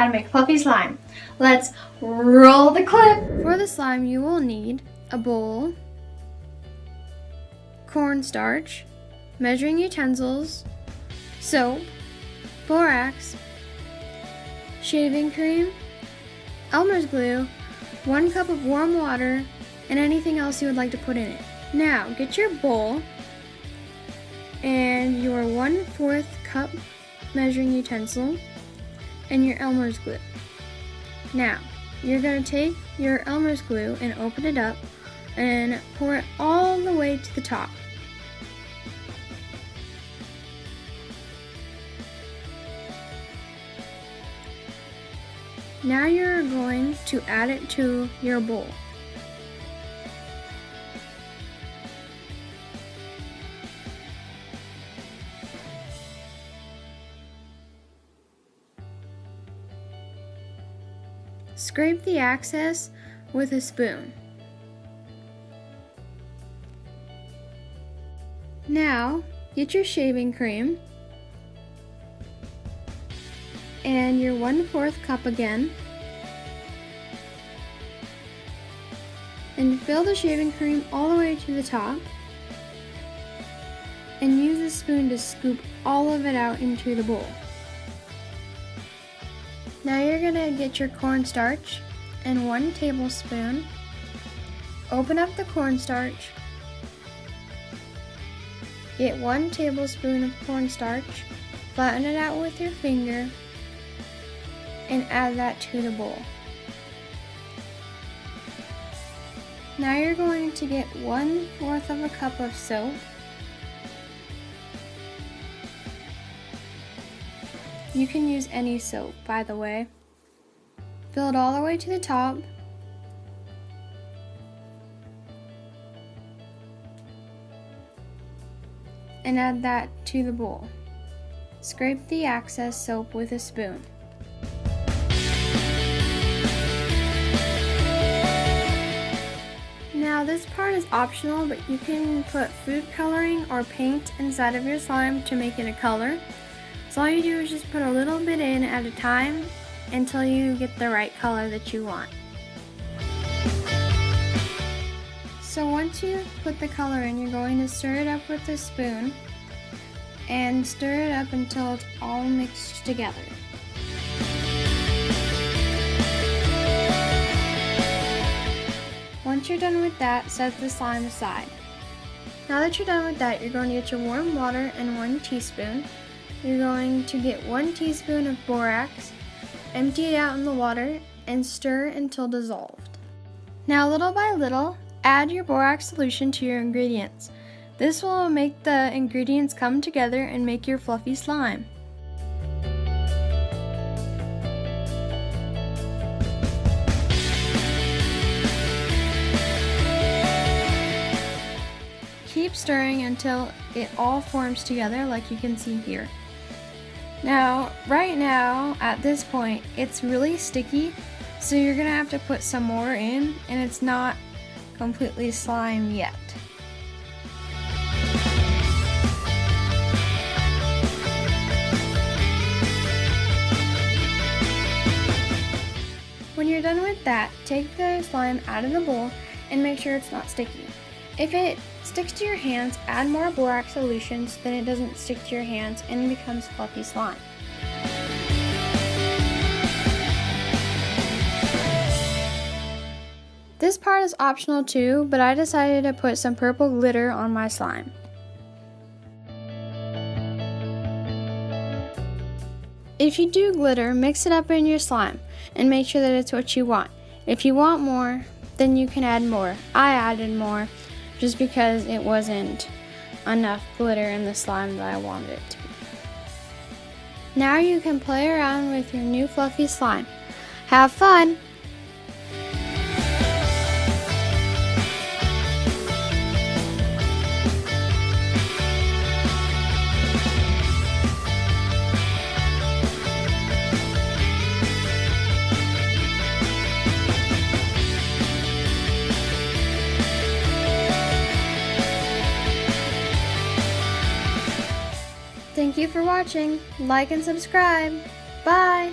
to make fluffy slime. Let's roll the clip. For the slime, you will need a bowl, cornstarch, measuring utensils, soap, borax, shaving cream, Elmer's glue, 1 cup of warm water, and anything else you would like to put in it. Now, get your bowl and your 1/4 cup measuring utensil and your Elmer's glue. Now, you're going to take your Elmer's glue and open it up and pour it all the way to the top. Now you're going to add it to your bowl. Scrape the excess with a spoon. Now, get your shaving cream and your 1/4 cup again, and fill the shaving cream all the way to the top, and use a spoon to scoop all of it out into the bowl. Now you're going to get your cornstarch and 1 tablespoon, open up the cornstarch, get 1 tablespoon of cornstarch, flatten it out with your finger, and add that to the bowl. Now you're going to get 1/4 of a cup of soap, you can use any soap, by the way. Fill it all the way to the top. And add that to the bowl. Scrape the excess soap with a spoon. Now this part is optional, but you can put food coloring or paint inside of your slime to make it a color. So all you do is just put a little bit in at a time until you get the right color that you want. So once you put the color in, you're going to stir it up with a spoon and stir it up until it's all mixed together. Once you're done with that, set the slime aside. Now that you're done with that, you're going to get your warm water and 1 teaspoon. You're going to get 1 teaspoon of borax, empty it out in the water, and stir until dissolved. Now little by little, add your borax solution to your ingredients. This will make the ingredients come together and make your fluffy slime. Keep stirring until it all forms together like you can see here. Now, right now, at this point, it's really sticky, so you're gonna have to put some more in, and it's not completely slime yet. When you're done with that, take the slime out of the bowl and make sure it's not sticky. If it sticks to your hands, add more borax solution so that it doesn't stick to your hands and becomes fluffy slime. This part is optional too, but I decided to put some purple glitter on my slime. If you do glitter, mix it up in your slime and make sure that it's what you want. If you want more, then you can add more. I added more just because it wasn't enough glitter in the slime that I wanted it to be. Now you can play around with your new fluffy slime. Have fun! Thank you for watching. Like and subscribe. Bye!